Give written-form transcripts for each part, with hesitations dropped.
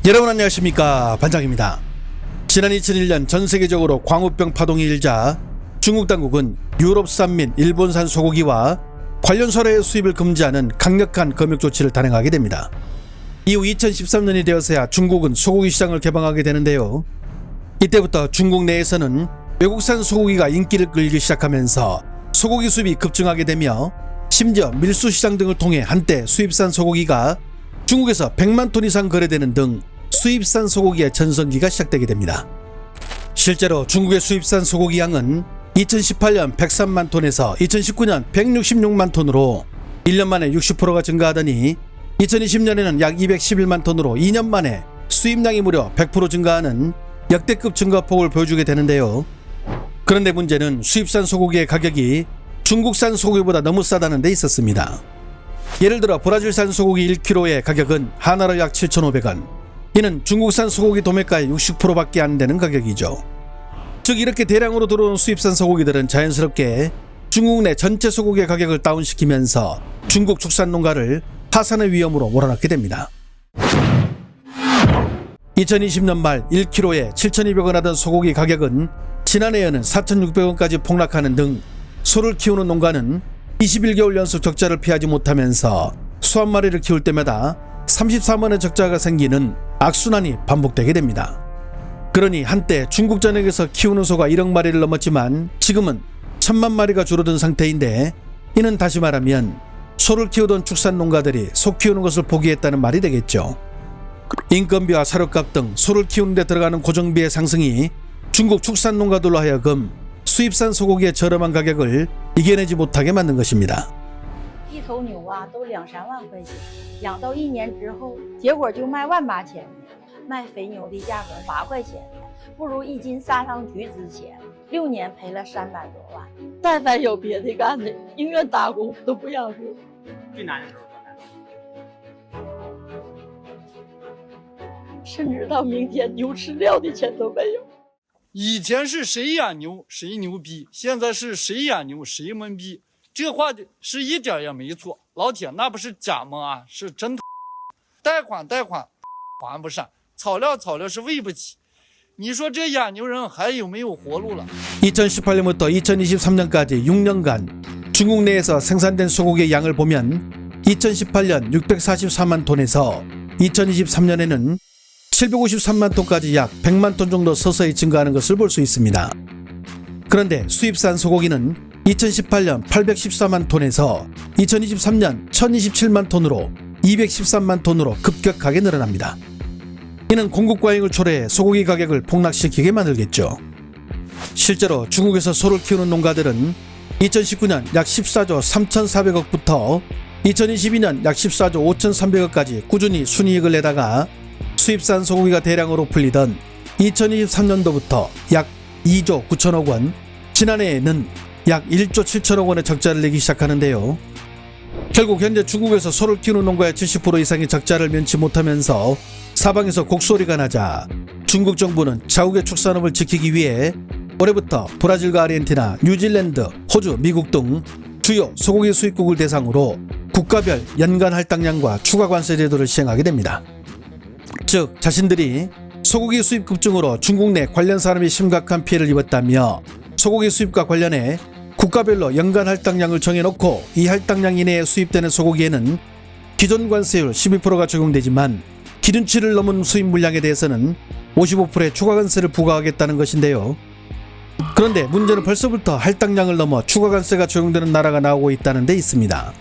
여러분 안녕하십니까, 반장입니다. 지난 2001년 전 세계적으로 광우병 파동이 일자 중국 당국은 유럽산 및 일본산 소고기와 관련 소래의 수입을 금지하는 강력한 검역 조치를 단행하게 됩니다. 이후 2013년이 되어서야 중국은 소고기 시장을 개방하게 되는데요. 이때부터 중국 내에서는 외국산 소고기가 인기를 끌기 시작하면서 소고기 수입이 급증하게 되며 심지어 밀수시장 등을 통해 한때 수입산 소고기가 중국에서 100만 톤 이상 거래되는 등 수입산 소고기의 전성기가 시작되게 됩니다. 실제로 중국의 수입산 소고기 양은 2018년 103만 톤에서 2019년 166만 톤으로 1년 만에 60%가 증가하더니 2020년에는 약 211만 톤으로 2년 만에 수입량이 무려 100% 증가하는 역대급 증가폭을 보여주게 되는데요. 그런데 문제는 수입산 소고기의 가격이 중국산 소고기보다 너무 싸다는 데 있었습니다. 예를 들어 브라질산 소고기 1kg의 가격은 하나로 약 7,500원. 이는 중국산 소고기 도매가의 60%밖에 안 되는 가격이죠. 즉 이렇게 대량으로 들어온 수입산 소고기들은 자연스럽게 중국 내 전체 소고기의 가격을 다운시키면서 중국 축산 농가를 파산의 위험으로 몰아넣게 됩니다. 2020년 말 1kg에 7,200원 하던 소고기 가격은 지난해에는 4,600원까지 폭락하는 등 소를 키우는 농가는 21개월 연속 적자를 피하지 못하면서 소 한 마리를 키울 때마다 33원의 적자가 생기는 악순환이 반복되게 됩니다. 그러니 한때 중국 전역에서 키우는 소가 1억 마리를 넘었지만 지금은 1,000만 마리가 줄어든 상태인데, 이는 다시 말하면 소를 키우던 축산 농가들이 소 키우는 것을 포기했다는 말이 되겠죠. 인건비와 사료값 등 소를 키우는 데 들어가는 고정비의 상승이 중국 축산 농가들로 하여금 수입산 소고기의 저렴한 가격을 이겨내지 못하게 만든 것입니다. 一头牛啊都2-3万块钱，养到1年之后，结果就卖18000，卖肥牛的价格8块钱，不如1斤杀上局值钱，6年赔了300多万。但凡有别的干的，宁愿打工都不养猪。最难的时候多难？甚至到明天牛吃料的钱都没有。以前是谁养牛谁牛逼，现在是谁养牛谁懵逼。这话是一点也没错，老铁，那不是假蒙啊，是真。贷款还不上，草料是喂不起。你说这养牛人还有没有活路了？ 2018년부터 2023년까지 6년간 중국 내에서 생산된 소고기의 양을 보면 2018년 644만 톤에서 2023년에는 753만 톤까지 약 100만 톤 정도 서서히 증가하는 것을 볼 수 있습니다. 그런데 수입산 소고기는 2018년 814만 톤에서 2023년 1027만 톤으로 213만 톤으로 급격하게 늘어납니다. 이는 공급 과잉을 초래해 소고기 가격을 폭락시키게 만들겠죠. 실제로 중국에서 소를 키우는 농가들은 2019년 약 14조 3,400억부터 2022년 약 14조 5,300억까지 꾸준히 순이익을 내다가 수입산 소고기가 대량으로 풀리던 2023년도부터 약 2조 9천억 원, 지난해에는 약 1조 7천억 원의 적자를 내기 시작하는데요. 결국 현재 중국에서 소를 키우는 농가의 70% 이상이 적자를 면치 못하면서 사방에서 곡소리가 나자 중국 정부는 자국의 축산업을 지키기 위해 올해부터 브라질과 아르헨티나, 뉴질랜드, 호주, 미국 등 주요 소고기 수입국을 대상으로 국가별 연간 할당량과 추가 관세 제도를 시행하게 됩니다. 즉 자신들이 소고기 수입 급증으로 중국 내 관련 산업이 심각한 피해를 입었다며 소고기 수입과 관련해 국가별로 연간 할당량을 정해놓고 이 할당량 이내에 수입되는 소고기에는 기존 관세율 12%가 적용되지만 기준치를 넘은 수입 물량에 대해서는 55%의 추가 관세를 부과하겠다는 것인데요. 그런데 문제는 벌써부터 할당량을 넘어 추가 관세가 적용되는 나라가 나오고 있다는 데 있습니다.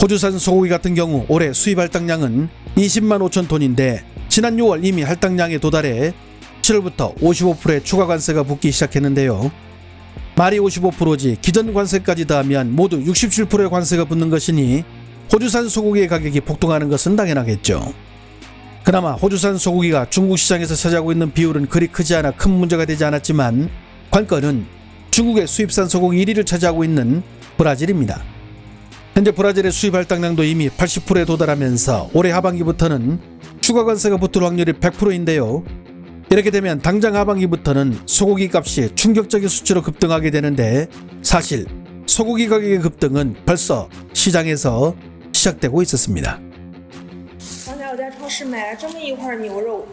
호주산 소고기 같은 경우 올해 수입 할당량은 20만 5천 톤인데 지난 6월 이미 할당량에 도달해 7월부터 55%의 추가 관세가 붙기 시작했는데요. 말이 55%지 기존 관세까지 더하면 모두 67%의 관세가 붙는 것이니 호주산 소고기의 가격이 폭등하는 것은 당연하겠죠. 그나마 호주산 소고기가 중국 시장에서 차지하고 있는 비율은 그리 크지 않아 큰 문제가 되지 않았지만 관건은 중국의 수입산 소고기 1위를 차지하고 있는 브라질입니다. 현재 브라질의 수입 할당량도 이미 80%에 도달하면서 올해 하반기부터는 추가 관세가 붙을 확률이 100%인데요. 이렇게 되면 당장 하반기부터는 소고기 값이 충격적인 수치로 급등하게 되는데, 사실 소고기 가격의 급등은 벌써 시장에서 시작되고 있었습니다. 我在超市买了这么一块牛肉，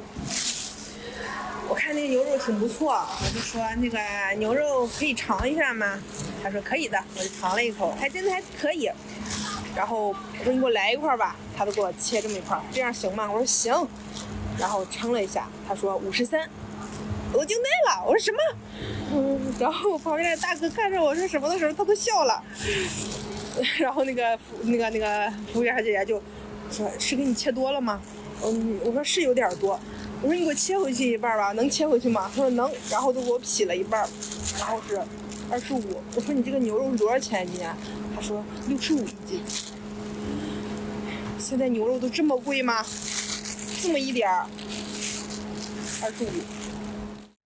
我看那个牛肉挺不错，我就说那个牛肉可以尝一下吗？他说可以的，我就尝了一口，还真的还可以。然后我说你给我来一块吧，他都给我切这么一块，这样行吗？我说行。然后称了一下，他说53，我惊呆了，我说什么？然后旁边的大哥看着我说什么的时候，他都笑了。然后那个服务员姐姐就说：“是给你切多了吗？”我说是有点多。我说你给我切回去一半吧，能切回去吗？他说能，然后都给我劈了一半，然后是25。我说你这个牛肉是多少钱一斤啊？他说65一斤。现在牛肉都这么贵吗？这么一点儿，25。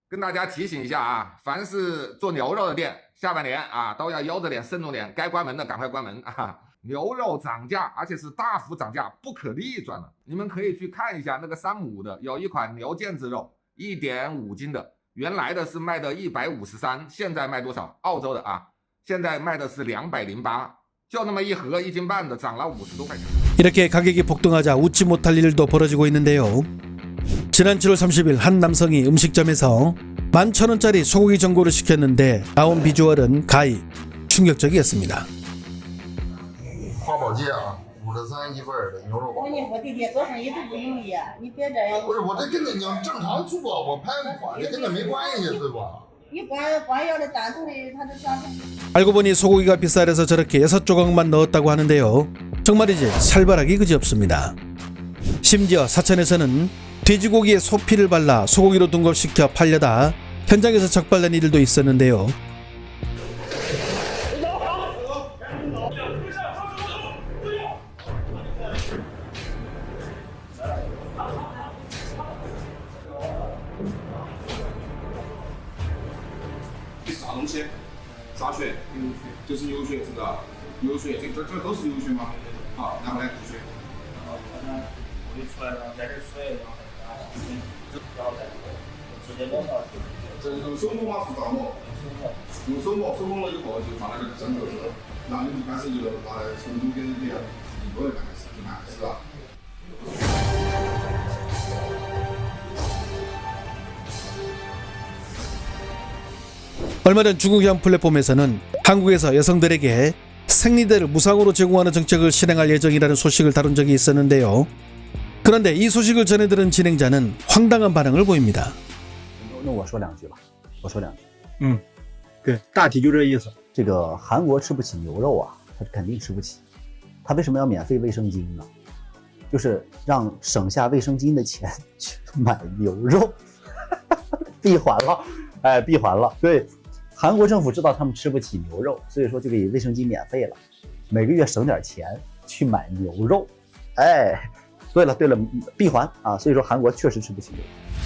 跟大家提醒一下啊，凡是做牛肉的店，下半年啊都要悠着点、慎重点，该关门的赶快关门啊！牛肉涨价，而且是大幅涨价，不可逆转了。你们可以去看一下那个355的，有一款牛腱子肉，1.5斤的，原来的是卖的153，现在卖多少？澳洲的啊，现在卖的是208，就那么一盒1斤半的，涨了50多块钱。 이렇게 가격이 폭등하자 웃지 못할 일도 벌어지고 있는데요. 지난 7월 30일 한 남성이 음식점에서 11,000원짜리 소고기 전골을 시켰는데 나온 비주얼은 가히 충격적이었습니다. 花宝街啊，53一份的牛肉堡。我弟弟做生意都不容易，你别这样。不是，我这跟着你正常做，我拍款这跟这没关系，对吧？你光要的单独的，他就想。 알고 보니 소고기가 비싸려서 저렇게 6조각만 넣었다고 하는데요. 정말이지 살벌하기 그지없습니다. 심지어 사천에서는 돼지고기에 소피를 발라 소고기로 둔갑시켜 팔려다 현장에서 적발된 일도 있었는데요. 얼마 전 중국의 한 플랫폼에서는 한국에서 여성들에게 생리대를 무상으로 제공하는 정책을 실행할 예정이라는 소식을 다룬 적이 있었는데요. 그런데 이 소식을 전해들은 진행자는 황당한 반응을 보입니다. 那我说两句吧，我说两句。对，大体就这意思。这个韩国吃不起牛肉啊，他肯定吃不起。他为什么要免费卫生巾呢？就是让省下卫生巾的钱去买牛肉，闭环了，哎，闭环了。对，韩国政府知道他们吃不起牛肉，所以说就给卫生巾免费了，每个月省点钱去买牛肉，哎。 对了，闭环啊，所以说韩国确实吃不起牛。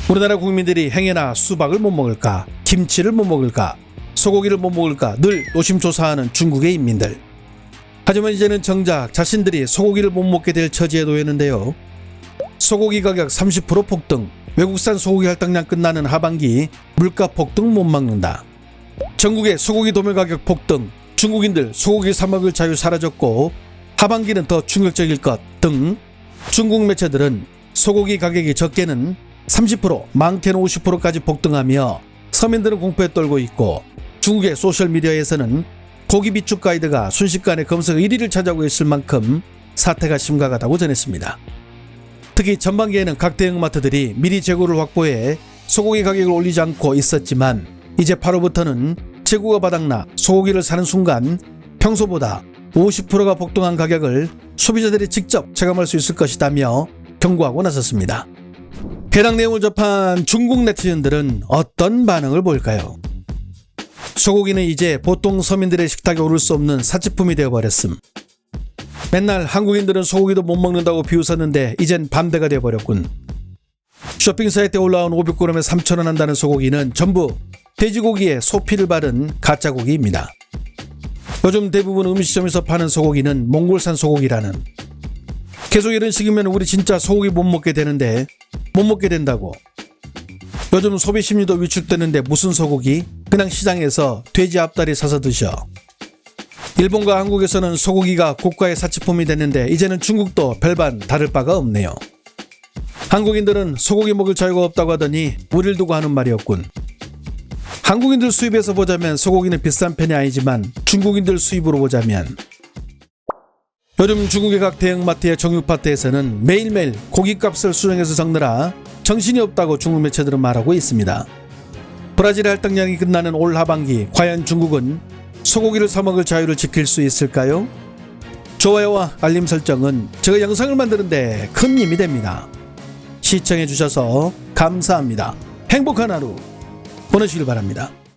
우리나라 국민들이 행여나 수박을 못 먹을까, 김치를 못 먹을까, 소고기를 못 먹을까 늘 노심초사하는 중국의 인민들. 하지만 이제는 정작 자신들이 소고기를 못 먹게 될 처지에 놓였는데요. 소고기 가격 30% 폭등, 외국산 소고기 할당량 끝나는 하반기 물가 폭등 못 막는다. 전국의 소고기 도매 가격 폭등, 중국인들 소고기 사 먹을 자유 사라졌고 하반기는 더 충격적일 것 등 중국 매체들은 소고기 가격이 적게는 30%, 많게는 50%까지 폭등하며 서민들은 공포에 떨고 있고 중국의 소셜미디어에서는 고기 비축 가이드가 순식간에 검색 1위를 차지하고 있을 만큼 사태가 심각하다고 전했습니다. 특히 전반기에는 각 대형마트들이 미리 재고를 확보해 소고기 가격을 올리지 않고 있었지만 이제 8월부터는 재고가 바닥나 소고기를 사는 순간 평소보다 50%가 폭등한 가격을 소비자들이 직접 체감할 수 있을 것이다며 경고하고 나섰습니다. 해당 내용을 접한 중국 네티즌들은 어떤 반응을 보일까요? 소고기는 이제 보통 서민들의 식탁에 오를 수 없는 사치품이 되어버렸음. 맨날 한국인들은 소고기도 못 먹는다고 비웃었는데 이젠 반대가 되어버렸군. 쇼핑 사이트에 올라온 500g에 3,000원 한다는 소고기는 전부 돼지고기에 소피를 바른 가짜고기입니다. 요즘 대부분 음식점에서 파는 소고기는 몽골산 소고기라는. 계속 이런 식이면 우리 진짜 소고기 못 먹게 되는데 못 먹게 된다고. 요즘 소비 심리도 위축되는데 무슨 소고기? 그냥 시장에서 돼지 앞다리 사서 드셔. 일본과 한국에서는 소고기가 고가의 사치품이 됐는데 이제는 중국도 별반 다를 바가 없네요. 한국인들은 소고기 먹을 자유가 없다고 하더니 우리를 두고 하는 말이었군. 한국인들 수입에서 보자면 소고기는 비싼 편이 아니지만 중국인들 수입으로 보자면 요즘 중국의 각 대형마트의 정육파트에서는 매일매일 고깃값을 수정해서 적느라 정신이 없다고 중국 매체들은 말하고 있습니다. 브라질의 할당량이 끝나는 올 하반기 과연 중국은 소고기를 사 먹을 자유를 지킬 수 있을까요? 좋아요와 알림 설정은 제가 영상을 만드는데 큰 힘이 됩니다. 시청해 주셔서 감사합니다. 행복한 하루 보내시길 바랍니다.